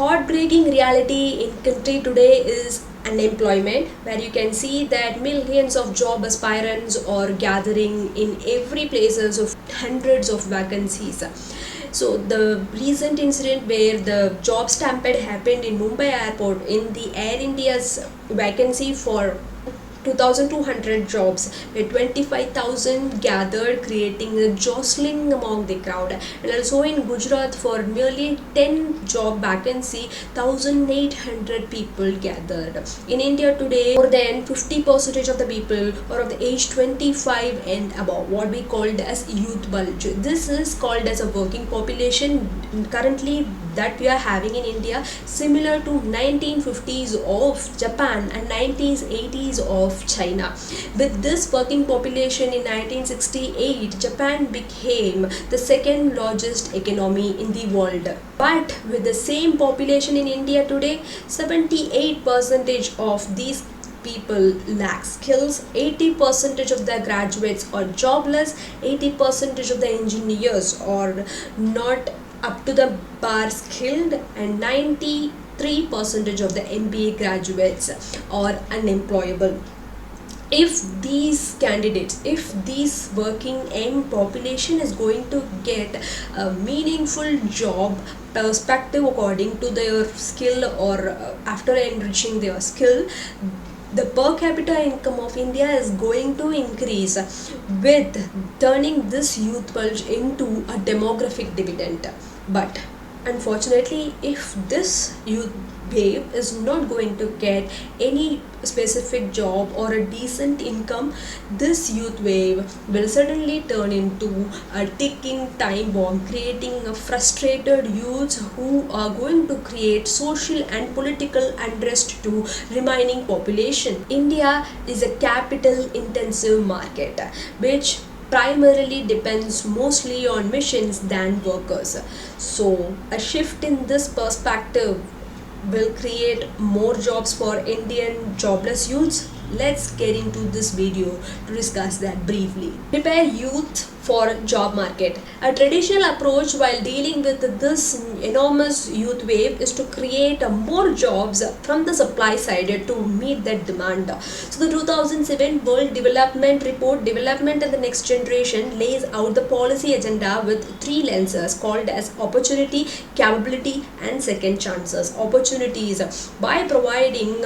heartbreaking reality in country today is unemployment, where you can see that millions of job aspirants are gathering in every places of hundreds of vacancies. So the recent incident where the job stampede happened in Mumbai airport in the Air India's vacancy for 2,200 jobs, where 25,000 gathered, creating a jostling among the crowd. And also in Gujarat, for nearly 10 job vacancy, 1,800 people gathered. In India today, more than 50% of the people are of the age 25 and above, what we called as youth bulge. This is called as a working population currently that we are having in India, similar to 1950s of Japan and 90s 80s of China. With this working population in 1968, Japan became the second largest economy in the world. But with the same population in India today, 78% of these people lack skills, 80% of the graduates are jobless, 80% of the engineers are not up to the bar skilled, and 93% of the MBA graduates are unemployable. If these candidates, if this working young population is going to get a meaningful job perspective according to their skill, or after enriching their skill, the per capita income of India is going to increase, with turning this youth bulge into a demographic dividend. But unfortunately, if this youth wave is not going to get any specific job or a decent income, this youth wave will suddenly turn into a ticking time bomb, creating a frustrated youths who are going to create social and political unrest to remaining population. India is a capital intensive market which primarily depends mostly on machines than workers. So a shift in this perspective will create more jobs for Indian jobless youths. Let's get into this video to discuss that briefly. Prepare youth for job market. A traditional approach while dealing with this enormous youth wave is to create more jobs from the supply side to meet that demand. So the 2007 World Development Report, Development and the Next Generation, lays out the policy agenda with three lenses called as opportunity, capability and second chances. Opportunities: by providing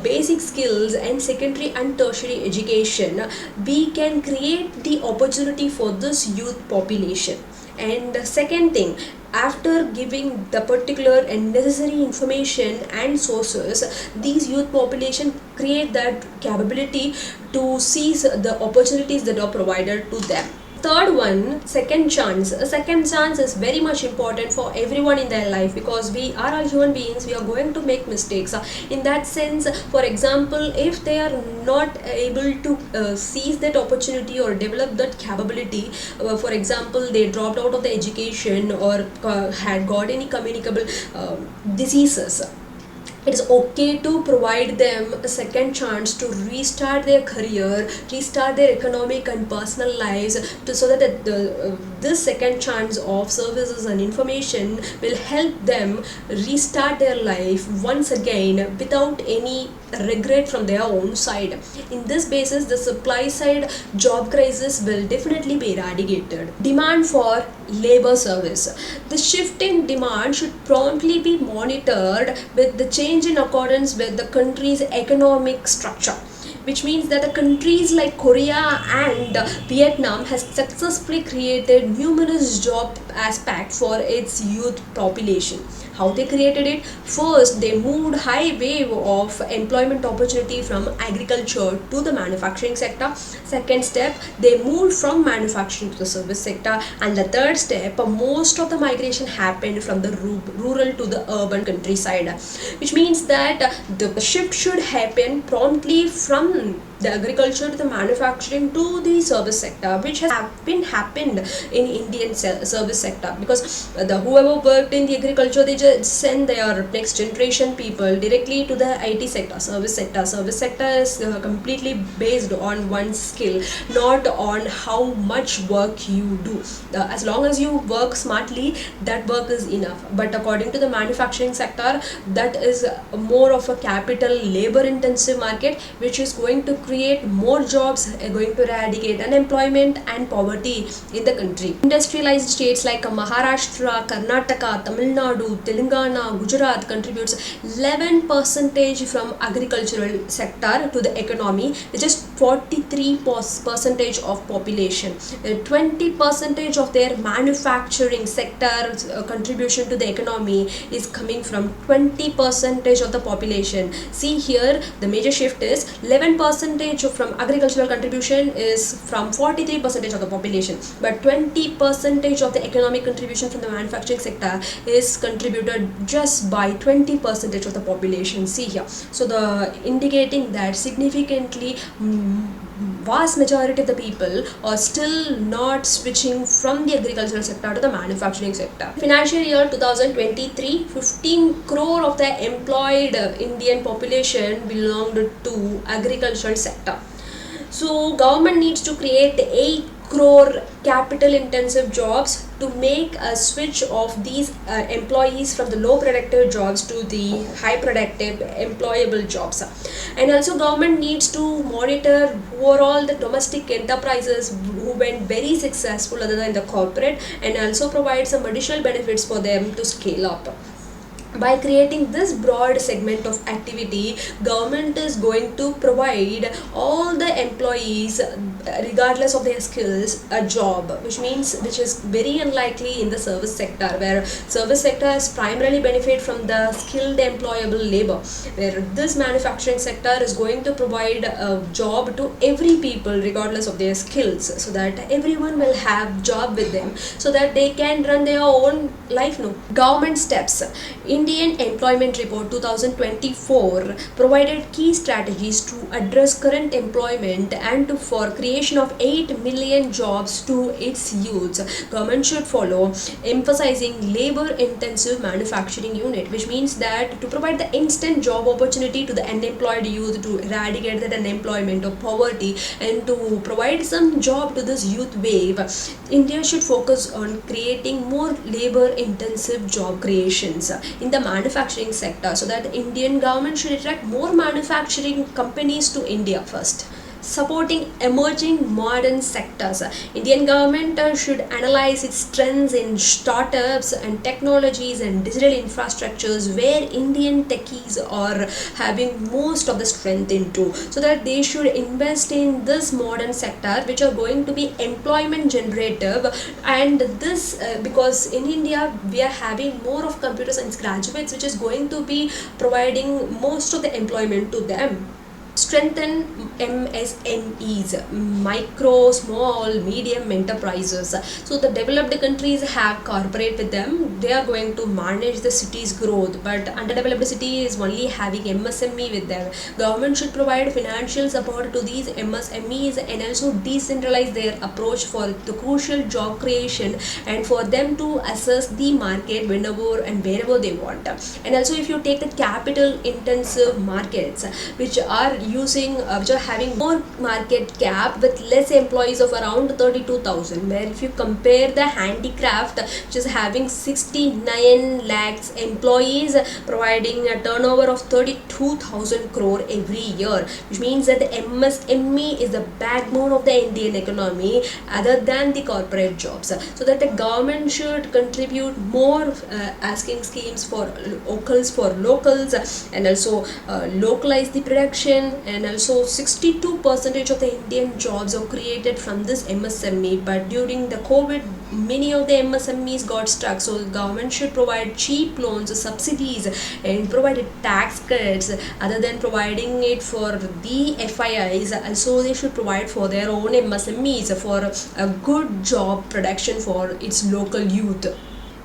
basic skills and secondary and tertiary education, we can create the opportunity for this youth population. And second thing, after giving the particular and necessary information and sources, these youth population create that capability to seize the opportunities that are provided to them. Third one, second chance. A second chance is very much important for everyone in their life, because we are all human beings, we are going to make mistakes. In that sense, for example, if they are not able to seize that opportunity or develop that capability, for example, they dropped out of the education or had got any communicable diseases, it is okay to provide them a second chance to restart their career, restart their economic and personal lives, so that this second chance of services and information will help them restart their life once again without any regret from their own side. In this basis, the supply side job crisis will definitely be eradicated. Demand for labor service. The shift in demand should promptly be monitored with the change in accordance with the country's economic structure, which means that the countries like Korea and Vietnam has successfully created numerous job aspects for its youth population. How they created it? First, they moved high wave of employment opportunity from agriculture to the manufacturing sector. Second step, they moved from manufacturing to the service sector. And the third step, most of the migration happened from the rural to the urban countryside, which means that the shift should happen promptly from the agriculture to the manufacturing to the service sector, which has been happened in Indian service sector, because the whoever worked in the agriculture, they just send their next generation people directly to the IT sector, service sector. Service sector is completely based on one's skill, not on how much work you do. As long as you work smartly, that work is enough. But according to the manufacturing sector, that is more of a capital labor intensive market, which is going to create more jobs, going to eradicate unemployment and poverty in the country. Industrialized states like Maharashtra, Karnataka, Tamil Nadu, Telangana, Gujarat contributes 11% from agricultural sector to the economy, which is 43% of population. 20% of their manufacturing sector contribution to the economy is coming from 20% of the population. See here, the major shift is 11% from agricultural contribution is from 43% of the population, but 20% of the economic contribution from the manufacturing sector is contributed just by 20% of the population. See here, so the indicating that significantly vast majority of the people are still not switching from the agricultural sector to the manufacturing sector. Financial year 2023, 15 crore of the employed Indian population belonged to agricultural sector. So government needs to create 8 crore capital intensive jobs to make a switch of these employees from the low productive jobs to the high productive employable jobs. And also government needs to monitor who are all the domestic enterprises who went very successful other than the corporate, and also provide some additional benefits for them to scale up. By creating this broad segment of activity, government is going to provide all the employees, regardless of their skills, a job, which is very unlikely in the service sector, where service sector is primarily benefit from the skilled employable labor, where this manufacturing sector is going to provide a job to every people regardless of their skills, so that everyone will have job with them, so that they can run their own life. No government steps. Indian Employment Report 2024 provided key strategies to address current employment and for creation of 8 million jobs to its youths. Government should follow, emphasizing labor intensive manufacturing unit, which means that to provide the instant job opportunity to the unemployed youth, to eradicate that unemployment or poverty, and to provide some job to this youth wave, India should focus on creating more labor intensive job creations in the manufacturing sector, so that the Indian government should attract more manufacturing companies to India first. Supporting emerging modern sectors. Indian government should analyze its strengths in startups and technologies and digital infrastructures where Indian techies are having most of the strength into, so that they should invest in this modern sector which are going to be employment generative. And this because in India we are having more of computer science graduates, which is going to be providing most of the employment to them. Strengthen MSMEs, micro, small, medium enterprises. So the developed countries have corporate with them. They are going to manage the city's growth, but underdeveloped city is only having MSME with them. Government should provide financial support to these MSMEs and also decentralize their approach for the crucial job creation and for them to assess the market whenever and wherever they want. And also if you take the capital intensive markets, which are having more market cap with less employees of around 32,000, where if you compare the handicraft, which is having 69 lakhs employees, providing a turnover of 32,000 crore every year, which means that the MSME is the backbone of the Indian economy other than the corporate jobs, so that the government should contribute more, asking schemes for locals, and also localize the production. And also 62% of the Indian jobs are created from this MSME, but during the COVID many of the MSMEs got stuck, so the government should provide cheap loans, subsidies, and provide tax cuts. Other than providing it for the FIIs, also they should provide for their own MSMEs for a good job production for its local youth.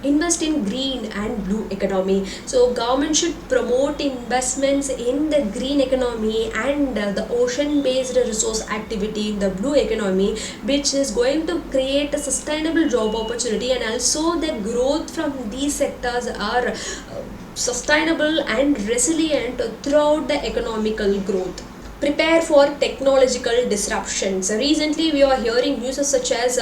invest in green and blue economy. So government should promote investments in the green economy and the ocean based resource activity in the blue economy, which is going to create a sustainable job opportunity, and also the growth from these sectors are sustainable and resilient throughout the economical growth. Prepare for technological disruptions. Recently, we are hearing news such as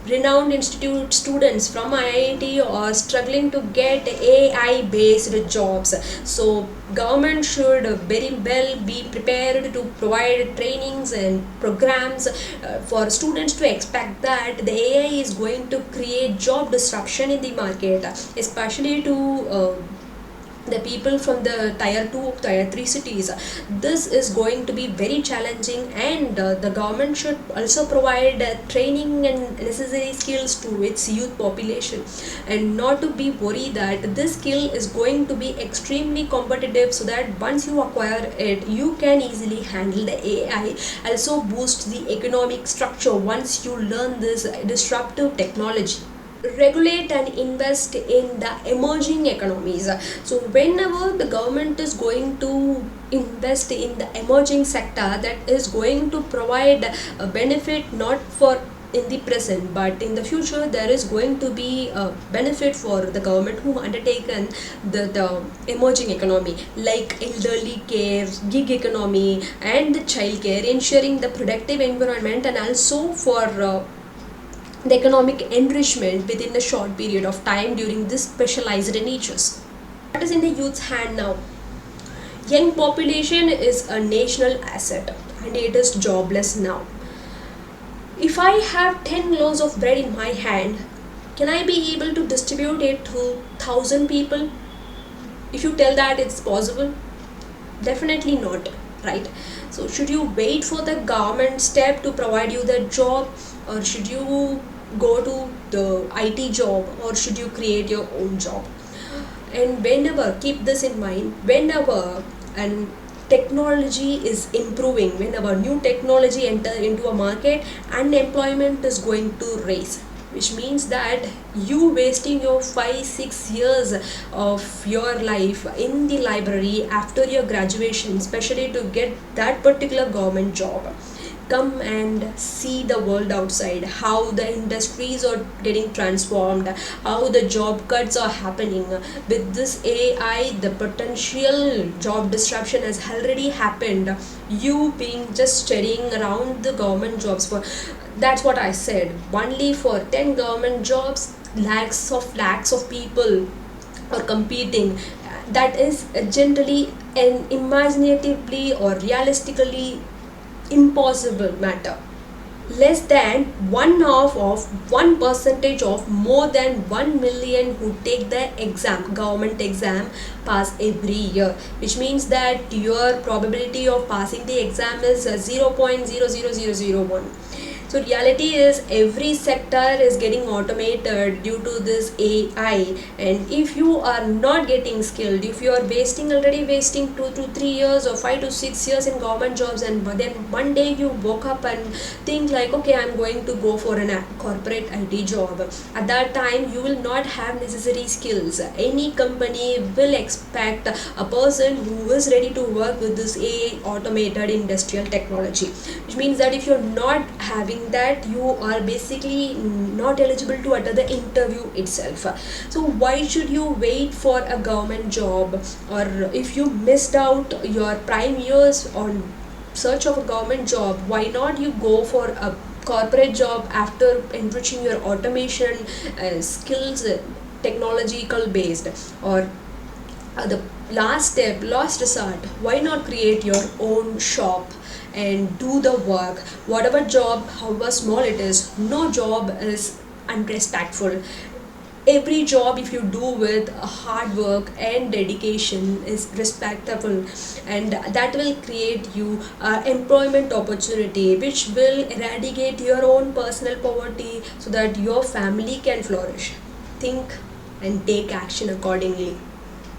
renowned institute students from IIT are struggling to get AI-based jobs. So, government should very well be prepared to provide trainings and programs for students to expect that the AI is going to create job disruption in the market, especially to the people from the tier 2 tier 3 cities. This is going to be very challenging, and the government should also provide training and necessary skills to its youth population, and not to be worried that this skill is going to be extremely competitive, so that once you acquire it you can easily handle the AI. Also boost the economic structure once you learn this disruptive technology. Regulate and invest in the emerging economies. So whenever the government is going to invest in the emerging sector, that is going to provide a benefit not for in the present, but in the future there is going to be a benefit for the government who undertaken the emerging economy, like elderly care, gig economy and the child care, ensuring the productive environment, and also for the economic enrichment within a short period of time during this specialized natures. What is in the youth's hand now? Young population is a national asset and it is jobless now. If I have 10 loaves of bread in my hand, can I be able to distribute it to 1,000 people? If you tell that it's possible, definitely not, right? So should you wait for the government step to provide you the job, or should you go to the IT job, or should you create your own job? And whenever, keep this in mind, whenever and technology is improving, whenever new technology enter into a market, unemployment is going to rise, which means that you wasting your 5-6 years of your life in the library after your graduation, especially to get that particular government job. Come and see the world outside, how the industries are getting transformed, how the job cuts are happening. With this AI, the potential job disruption has already happened. You being just studying around the government jobs for, that's what I said, only for 10 government jobs, lakhs of people are competing. That is generally and imaginatively or realistically impossible matter. Less than 1/2 of 1% of more than 1 million who take the exam, government exam, pass every year, which means that your probability of passing the exam is 0.00001. So reality is every sector is getting automated due to this AI, and if you are not getting skilled, if you are already wasting 2 to 3 years or 5 to 6 years in government jobs, and then one day you woke up and think like, okay, I'm going to go for a corporate IT job. At that time you will not have necessary skills. Any company will expect a person who is ready to work with this AI automated industrial technology, which means that if you're not having that, you are basically not eligible to attend the interview itself. So why should you wait for a government job? Or if you missed out your prime years on search of a government job, why not you go for a corporate job after enriching your automation skills, technological based? Or the last step, last resort, why not create your own shop and do the work? Whatever job, however small it is, no job is unrespectful. Every job, if you do with hard work and dedication, is respectable, and that will create you employment opportunity, which will eradicate your own personal poverty so that your family can flourish. Think and take action accordingly.